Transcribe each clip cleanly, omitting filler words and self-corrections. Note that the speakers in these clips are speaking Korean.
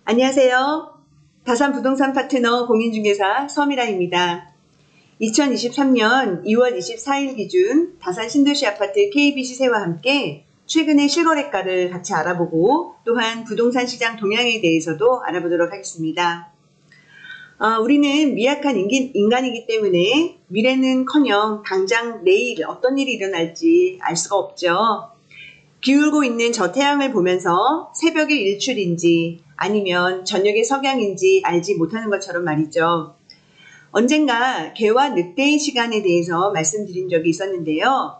안녕하세요. 다산 부동산 파트너 공인중개사 서미라입니다. 2023년 2월 24일 기준 다산 신도시 아파트 KB 시세와 함께 최근의 실거래가를 같이 알아보고 또한 부동산 시장 동향에 대해서도 알아보도록 하겠습니다. 우리는 미약한 인간이기 때문에 미래는커녕 당장 내일 어떤 일이 일어날지 알 수가 없죠. 기울고 있는 저 태양을 보면서 새벽의 일출인지 아니면 저녁의 석양인지 알지 못하는 것처럼 말이죠. 언젠가 개와 늑대의 시간에 대해서 말씀드린 적이 있었는데요.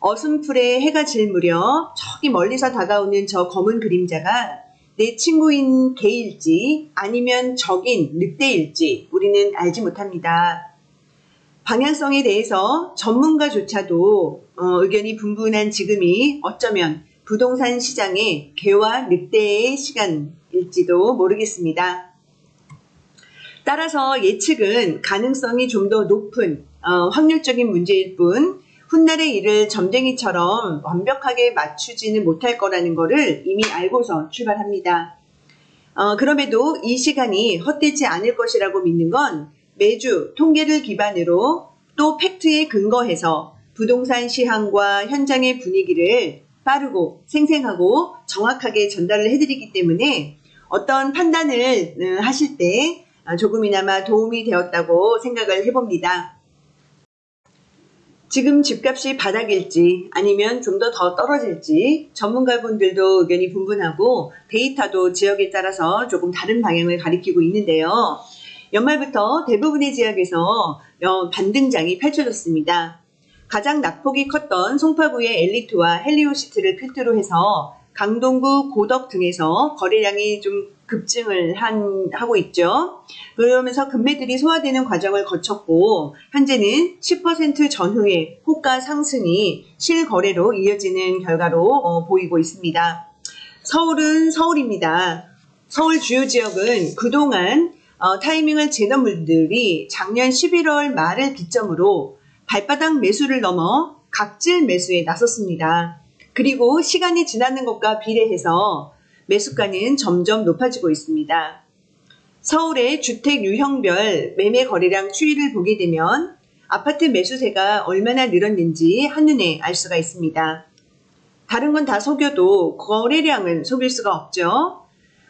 어슴풀에 해가 질 무렵 저기 멀리서 다가오는 저 검은 그림자가 내 친구인 개일지 아니면 적인 늑대일지 우리는 알지 못합니다. 방향성에 대해서 전문가조차도 의견이 분분한 지금이 어쩌면 부동산 시장의 개와 늑대의 시간일지도 모르겠습니다. 따라서 예측은 가능성이 좀 더 높은 확률적인 문제일 뿐 훗날의 일을 점쟁이처럼 완벽하게 맞추지는 못할 거라는 것을 이미 알고서 출발합니다. 그럼에도 이 시간이 헛되지 않을 것이라고 믿는 건 매주 통계를 기반으로 또 팩트에 근거해서 부동산 시황과 현장의 분위기를 빠르고 생생하고 정확하게 전달을 해드리기 때문에 어떤 판단을 하실 때 조금이나마 도움이 되었다고 생각을 해봅니다. 지금 집값이 바닥일지 아니면 좀 더 떨어질지 전문가분들도 의견이 분분하고 데이터도 지역에 따라서 조금 다른 방향을 가리키고 있는데요. 연말부터 대부분의 지역에서 반등장이 펼쳐졌습니다. 가장 낙폭이 컸던 송파구의 엘리트와 헬리오시티를 필두로 해서 강동구, 고덕 등에서 거래량이 좀 급증을 하고 있죠. 그러면서 금매들이 소화되는 과정을 거쳤고 현재는 10% 전후의 호가 상승이 실거래로 이어지는 결과로 보이고 있습니다. 서울은 서울입니다. 서울 주요 지역은 그동안 타이밍을 재던 분들이 작년 11월 말을 기점으로 발바닥 매수를 넘어 각질 매수에 나섰습니다. 그리고 시간이 지나는 것과 비례해서 매수가는 점점 높아지고 있습니다. 서울의 주택 유형별 매매 거래량 추이를 보게 되면 아파트 매수세가 얼마나 늘었는지 한눈에 알 수가 있습니다. 다른 건 다 속여도 거래량은 속일 수가 없죠.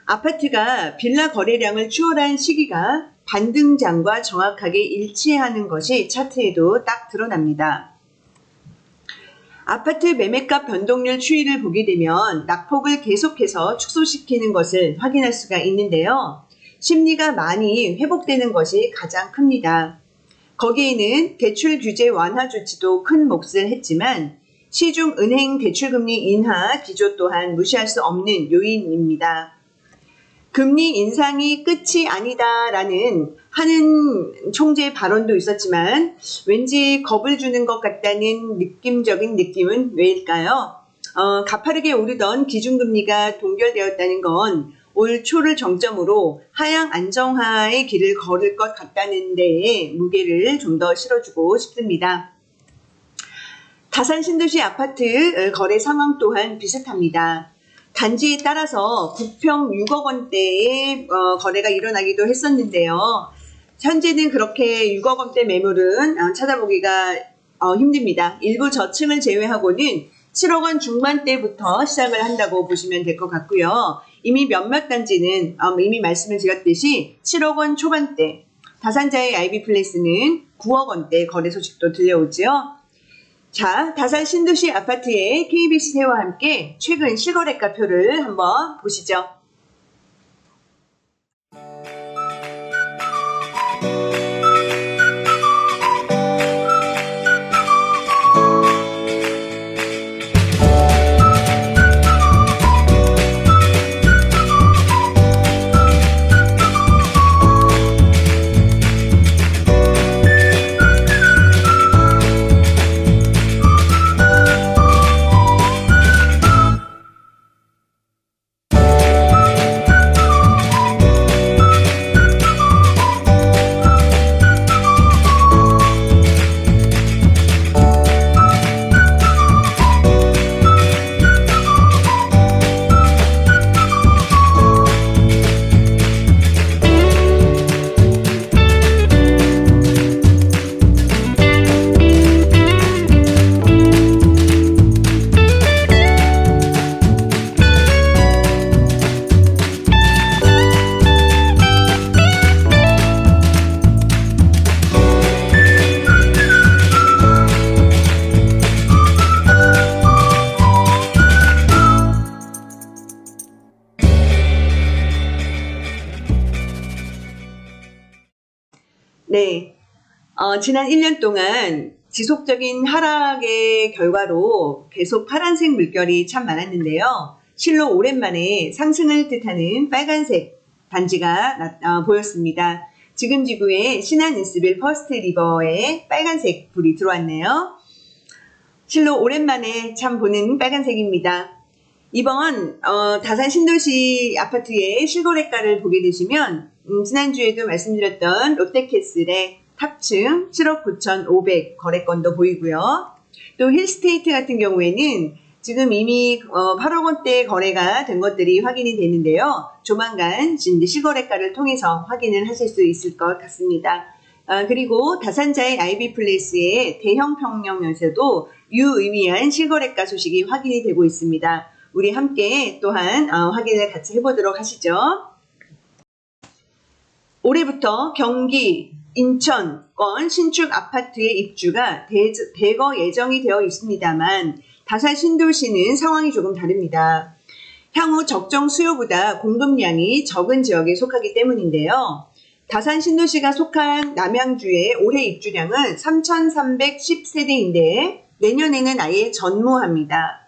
아파트가 빌라 거래량을 추월한 시기가 반등장과 정확하게 일치하는 것이 차트에도 딱 드러납니다. 아파트 매매값 변동률 추이를 보게 되면 낙폭을 계속해서 축소시키는 것을 확인할 수가 있는데요. 심리가 많이 회복되는 것이 가장 큽니다. 거기에는 대출 규제 완화 조치도 큰 몫을 했지만 시중 은행 대출금리 인하 기조 또한 무시할 수 없는 요인입니다. 금리 인상이 끝이 아니다라는 하는 총재의 발언도 있었지만 왠지 겁을 주는 것 같다는 느낌적인 느낌은 왜일까요? 가파르게 오르던 기준금리가 동결되었다는 건 올 초를 정점으로 하향 안정화의 길을 걸을 것 같다는 데에 무게를 좀 더 실어주고 싶습니다. 다산 신도시 아파트 거래 상황 또한 비슷합니다. 단지에 따라서 9평 6억 원대의 거래가 일어나기도 했었는데요. 현재는 그렇게 6억 원대 매물은 찾아보기가 힘듭니다. 일부 저층을 제외하고는 7억 원 중반대부터 시작을 한다고 보시면 될 것 같고요. 이미 몇몇 단지는 이미 말씀을 드렸듯이 7억 원 초반대, 다산자의 IB플레이스는 9억 원대 거래 소식도 들려오죠. 자, 다산 신도시 아파트의 KB 시세와 함께 최근 실거래가표를 한번 보시죠. 네. 지난 1년 동안 지속적인 하락의 결과로 계속 파란색 물결이 참 많았는데요. 실로 오랜만에 상승을 뜻하는 빨간색 단지가 보였습니다. 지금 지구의 신한 인스빌 퍼스트 리버에 빨간색 불이 들어왔네요. 실로 오랜만에 참 보는 빨간색입니다. 이번 다산 신도시 아파트의 실거래가를 보게 되시면 지난주에도 말씀드렸던 롯데캐슬의 탑층 7억 9,500 거래건도 보이고요. 또 힐스테이트 같은 경우에는 지금 이미 8억 원대 거래가 된 것들이 확인이 되는데요. 조만간 이제 실거래가를 통해서 확인을 하실 수 있을 것 같습니다. 그리고 다산자의 아이비플레이스의 대형 평형에서도 유의미한 실거래가 소식이 확인이 되고 있습니다. 우리 함께 또한 확인을 같이 해보도록 하시죠. 올해부터 경기, 인천권 신축 아파트의 입주가 대거 예정이 되어 있습니다만 다산 신도시는 상황이 조금 다릅니다. 향후 적정 수요보다 공급량이 적은 지역에 속하기 때문인데요. 다산 신도시가 속한 남양주의 올해 입주량은 3,310세대인데 내년에는 아예 전무합니다.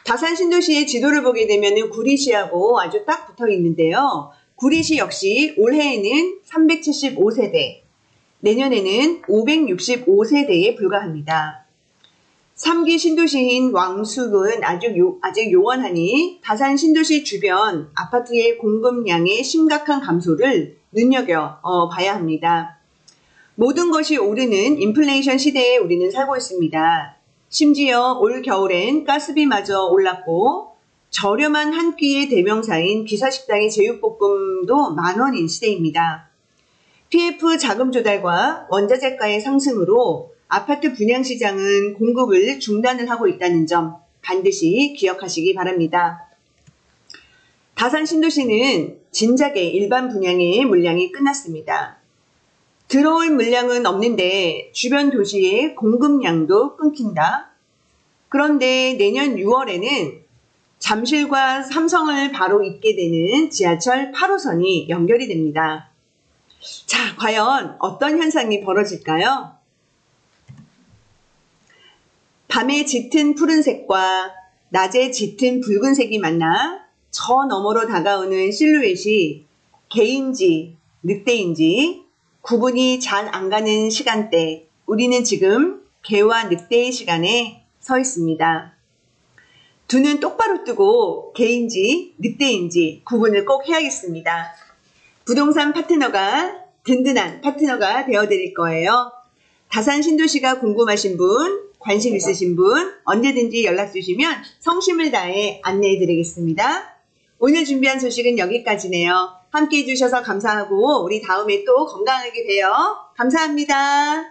다산 신도시의 지도를 보게 되면 구리시하고 아주 딱 붙어 있는데요. 구리시 역시 올해에는 375세대, 내년에는 565세대에 불과합니다. 3기 신도시인 왕숙은 아직 요원하니 다산 신도시 주변 아파트의 공급량의 심각한 감소를 눈여겨봐야 합니다. 모든 것이 오르는 인플레이션 시대에 우리는 살고 있습니다. 심지어 올 겨울엔 가스비마저 올랐고 저렴한 한 끼의 대명사인 기사식당의 제육볶음도 10,000원인 시대입니다. PF 자금 조달과 원자재가의 상승으로 아파트 분양시장은 공급을 중단을 하고 있다는 점 반드시 기억하시기 바랍니다. 다산 신도시는 진작에 일반 분양의 물량이 끝났습니다. 들어올 물량은 없는데 주변 도시의 공급량도 끊긴다. 그런데 내년 6월에는 잠실과 삼성을 바로 잇게 되는 지하철 8호선이 연결이 됩니다. 자, 과연 어떤 현상이 벌어질까요? 밤에 짙은 푸른색과 낮에 짙은 붉은색이 만나 저 너머로 다가오는 실루엣이 개인지 늑대인지 구분이 잘 안 가는 시간대, 우리는 지금 개와 늑대의 시간에 서 있습니다. 두 눈 똑바로 뜨고 개인지 늑대인지 구분을 꼭 해야겠습니다. 부동산 파트너가 든든한 파트너가 되어드릴 거예요. 다산 신도시가 궁금하신 분, 관심 있으신 분 언제든지 연락 주시면 성심을 다해 안내해 드리겠습니다. 오늘 준비한 소식은 여기까지네요. 함께 해주셔서 감사하고 우리 다음에 또 건강하게 봬요. 감사합니다.